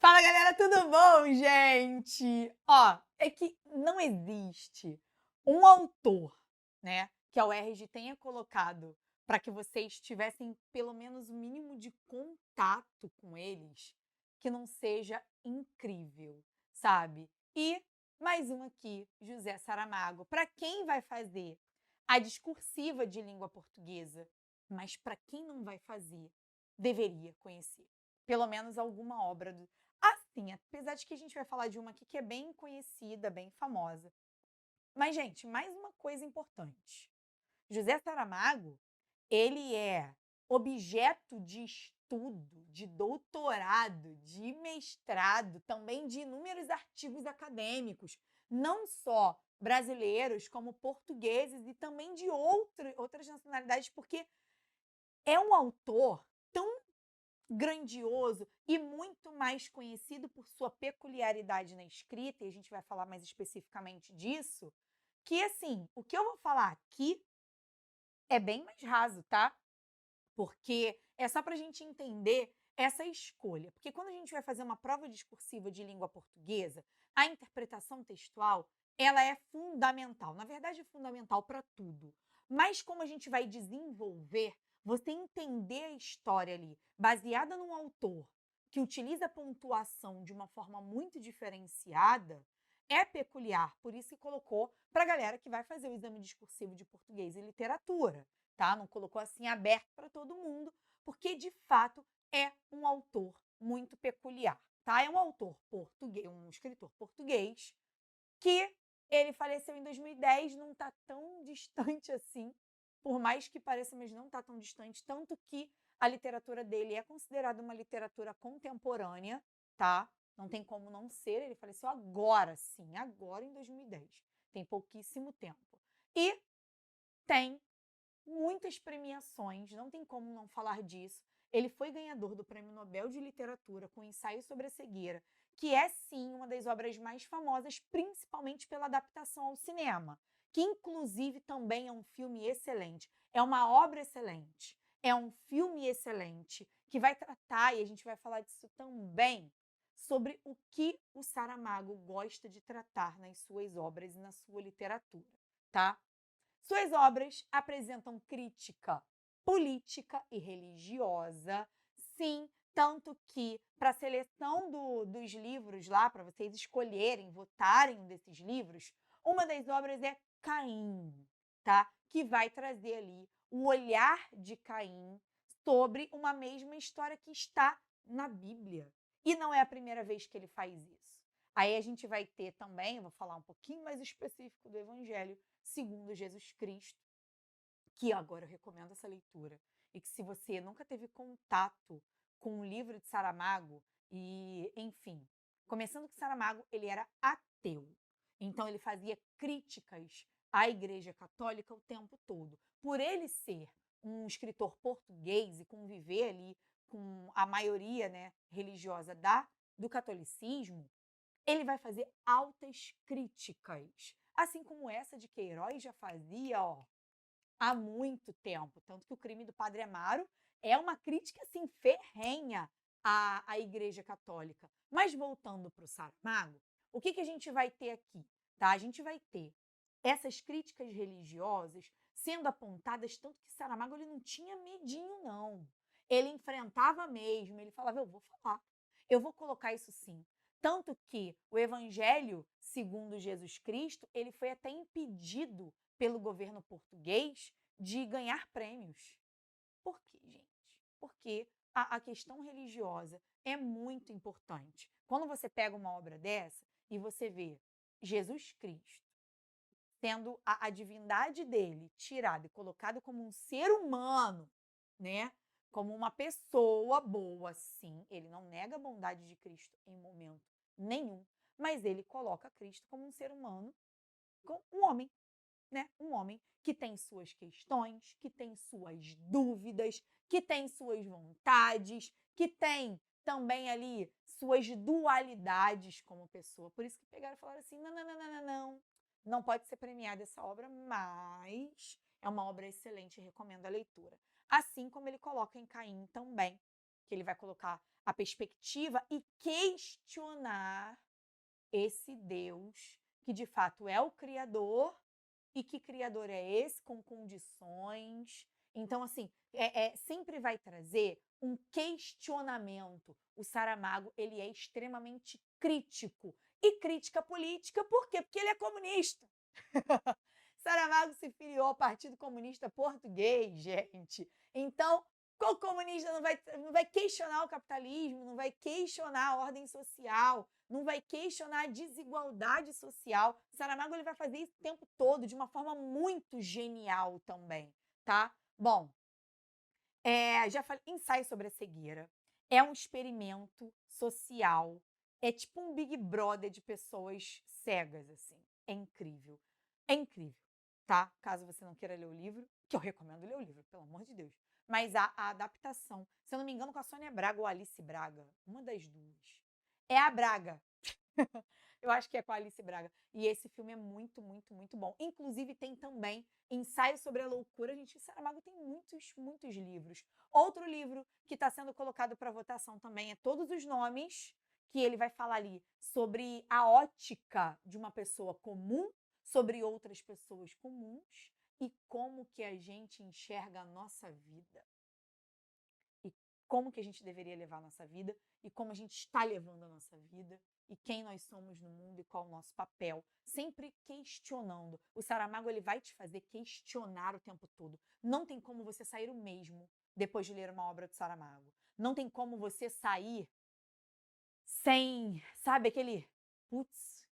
Fala galera, tudo bom, gente? Ó, é que não existe um autor, né, que a UERJ tenha colocado para que vocês tivessem pelo menos o mínimo de contato com eles, que não seja incrível, sabe? E mais um aqui, José Saramago, para quem vai fazer a discursiva de língua portuguesa, mas para quem não vai fazer, deveria conhecer pelo menos alguma obra do. Assim, apesar de que a gente vai falar de uma aqui que é bem conhecida, bem famosa. Mas, gente, mais uma coisa importante. José Saramago, ele é objeto de estudo, de doutorado, de mestrado, também de inúmeros artigos acadêmicos, não só brasileiros, como portugueses e também de outras nacionalidades, porque é um autor tão grandioso e muito mais conhecido por sua peculiaridade na escrita, e a gente vai falar mais especificamente disso, que assim, o que eu vou falar aqui é bem mais raso, tá? Porque é só para a gente entender essa escolha. Porque quando a gente vai fazer uma prova discursiva de língua portuguesa, a interpretação textual, ela é fundamental. Na verdade, é fundamental para tudo. Mas como a gente vai desenvolver, você entender a história ali, baseada num autor que utiliza a pontuação de uma forma muito diferenciada, é peculiar. Por isso que colocou para a galera que vai fazer o exame discursivo de português e literatura. Tá? Não colocou assim aberto para todo mundo, porque de fato é um autor muito peculiar, tá? É um autor português, um escritor português que ele faleceu em 2010, não está tão distante assim, por mais que pareça, mas não está tão distante, tanto que a literatura dele é considerada uma literatura contemporânea, tá? Não tem como não ser, ele faleceu agora, sim, agora em 2010. Tem pouquíssimo tempo. E tem muitas premiações, não tem como não falar disso. Ele foi ganhador do Prêmio Nobel de Literatura com Ensaio sobre a Cegueira, que é sim uma das obras mais famosas, principalmente pela adaptação ao cinema, que inclusive também é um filme excelente. É uma obra excelente, é um filme excelente, que vai tratar, e a gente vai falar disso também, sobre o que o Saramago gosta de tratar nas suas obras e na sua literatura, tá? Suas obras apresentam crítica política e religiosa, sim, tanto que para a seleção dos livros lá, para vocês escolherem, votarem um desses livros, uma das obras é Caim, tá? Que vai trazer ali o olhar de Caim sobre uma mesma história que está na Bíblia. E não é a primeira vez que ele faz isso. Aí a gente vai ter também, eu vou falar um pouquinho mais específico do Evangelho segundo Jesus Cristo, que agora eu recomendo essa leitura. E que se você nunca teve contato com o livro de Saramago, e enfim, começando que Saramago, ele era ateu. Então ele fazia críticas à Igreja Católica o tempo todo. Por ele ser um escritor português e conviver ali com a maioria, né, religiosa do catolicismo, ele vai fazer altas críticas, assim como essa de Queiroz já fazia, ó, há muito tempo. Tanto que o Crime do Padre Amaro é uma crítica assim ferrenha à Igreja Católica. Mas voltando para o Saramago, o que a gente vai ter aqui? Tá? A gente vai ter essas críticas religiosas sendo apontadas, tanto que Saramago ele não tinha medinho, não. Ele enfrentava mesmo, ele falava, eu vou falar, eu vou colocar isso sim. Tanto que o Evangelho, segundo Jesus Cristo, ele foi até impedido pelo governo português de ganhar prêmios. Por quê, gente? Porque a questão religiosa é muito importante. Quando você pega uma obra dessa e você vê Jesus Cristo tendo a divindade dele tirada e colocado como um ser humano, né? Como uma pessoa boa, sim. Ele não nega a bondade de Cristo em momento nenhum, mas ele coloca Cristo como um ser humano, como um homem, né? Um homem que tem suas questões, que tem suas dúvidas, que tem suas vontades, que tem também ali suas dualidades como pessoa. Por isso que pegaram e falaram assim: não, não, não, não, não, não. Não pode ser premiada essa obra, mas é uma obra excelente, recomendo a leitura. Assim como ele coloca em Caim também, porque ele vai colocar a perspectiva e questionar esse Deus que de fato é o Criador e que Criador é esse com condições. Então, assim, sempre vai trazer um questionamento. O Saramago, ele é extremamente crítico. E crítica política, por quê? Porque ele é comunista. Saramago se filiou ao Partido Comunista Português, gente. Então, qual comunista não vai questionar o capitalismo, não vai questionar a ordem social, não vai questionar a desigualdade social? Saramago ele vai fazer isso o tempo todo, de uma forma muito genial também, tá? Bom, já falei, ensaio sobre a cegueira. É um experimento social. É tipo um Big Brother de pessoas cegas, assim. É incrível. É incrível, tá? Caso você não queira ler o livro, que eu recomendo ler o livro, pelo amor de Deus. Mas a adaptação, se eu não me engano, com a Sônia Braga ou Alice Braga, uma das duas. É a Braga. Eu acho que é com a Alice Braga. E esse filme é muito, muito, muito bom. Inclusive, tem também Ensaio sobre a Loucura. Gente, Saramago tem muitos, muitos livros. Outro livro que está sendo colocado para votação também é Todos os Nomes, que ele vai falar ali sobre a ótica de uma pessoa comum, sobre outras pessoas comuns e como que a gente enxerga a nossa vida. E como que a gente deveria levar a nossa vida e como a gente está levando a nossa vida e quem nós somos no mundo e qual o nosso papel, sempre questionando. O Saramago ele vai te fazer questionar o tempo todo. Não tem como você sair o mesmo depois de ler uma obra do Saramago. Não tem como você sair sem, sabe, aquele, putz,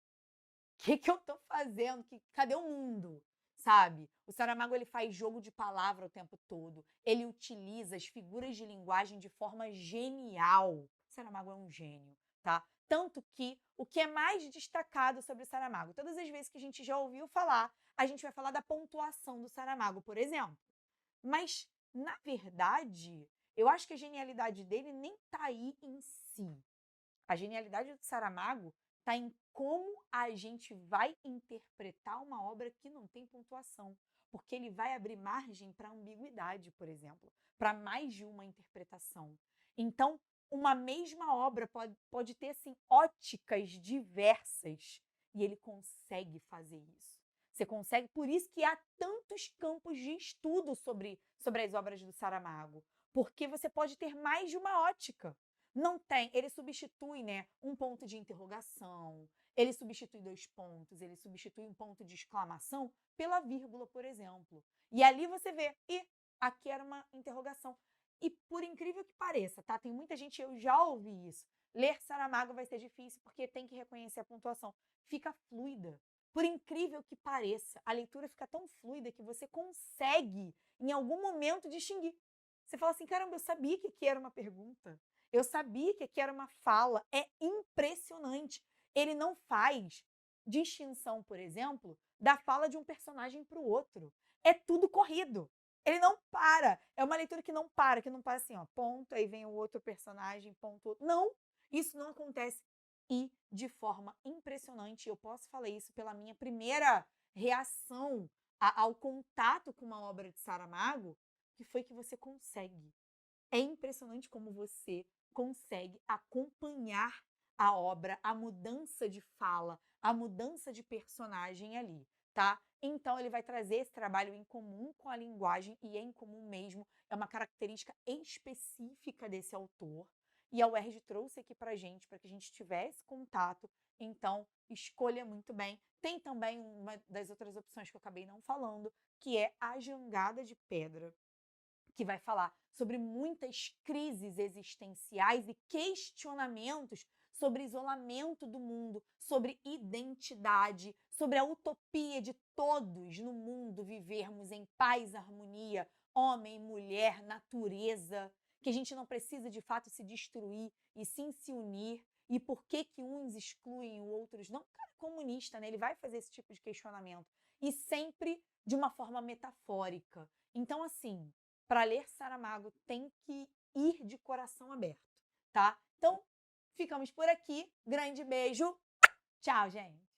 o que eu tô fazendo? Cadê o mundo? Sabe? O Saramago ele faz jogo de palavra o tempo todo. Ele utiliza as figuras de linguagem de forma genial. O Saramago é um gênio, tá? Tanto que o que é mais destacado sobre o Saramago, todas as vezes que a gente já ouviu falar, a gente vai falar da pontuação do Saramago, por exemplo. Mas, na verdade, eu acho que a genialidade dele nem tá aí em si. A genialidade do Saramago está em como a gente vai interpretar uma obra que não tem pontuação. Porque ele vai abrir margem para ambiguidade, por exemplo, para mais de uma interpretação. Então, uma mesma obra pode ter assim, óticas diversas e ele consegue fazer isso. Você consegue, por isso que há tantos campos de estudo sobre as obras do Saramago, porque você pode ter mais de uma ótica. Não tem, ele substitui, né, um ponto de interrogação, ele substitui dois pontos, ele substitui um ponto de exclamação pela vírgula, por exemplo. E ali você vê, e aqui era uma interrogação. E por incrível que pareça, tá? Tem muita gente, eu já ouvi isso. Ler Saramago vai ser difícil porque tem que reconhecer a pontuação. Fica fluida. Por incrível que pareça, a leitura fica tão fluida que você consegue, em algum momento, distinguir. Você fala assim, caramba, eu sabia que aqui era uma pergunta. Eu sabia que aqui era uma fala. É impressionante. Ele não faz distinção, por exemplo, da fala de um personagem para o outro. É tudo corrido. Ele não para. É uma leitura que não para assim, ó, ponto, aí vem o outro personagem, ponto. Não, isso não acontece. E de forma impressionante, eu posso falar isso pela minha primeira reação ao contato com uma obra de Saramago, que foi que você consegue. É impressionante como você consegue acompanhar a obra, a mudança de fala, a mudança de personagem ali, tá? Então, ele vai trazer esse trabalho em comum com a linguagem, e é em comum mesmo, é uma característica específica desse autor, e a UERJ trouxe aqui pra gente, para que a gente tivesse contato, então, escolha muito bem. Tem também uma das outras opções que eu acabei não falando, que é A Jangada de Pedra, que vai falar sobre muitas crises existenciais e questionamentos sobre isolamento do mundo, sobre identidade, sobre a utopia de todos no mundo vivermos em paz, harmonia, homem, mulher, natureza, que a gente não precisa de fato se destruir e sim se unir. E por que que uns excluem e outros não? O cara é comunista, né? Ele vai fazer esse tipo de questionamento. E sempre de uma forma metafórica. Então, assim, para ler Saramago tem que ir de coração aberto, tá? Então, ficamos por aqui. Grande beijo. Tchau, gente.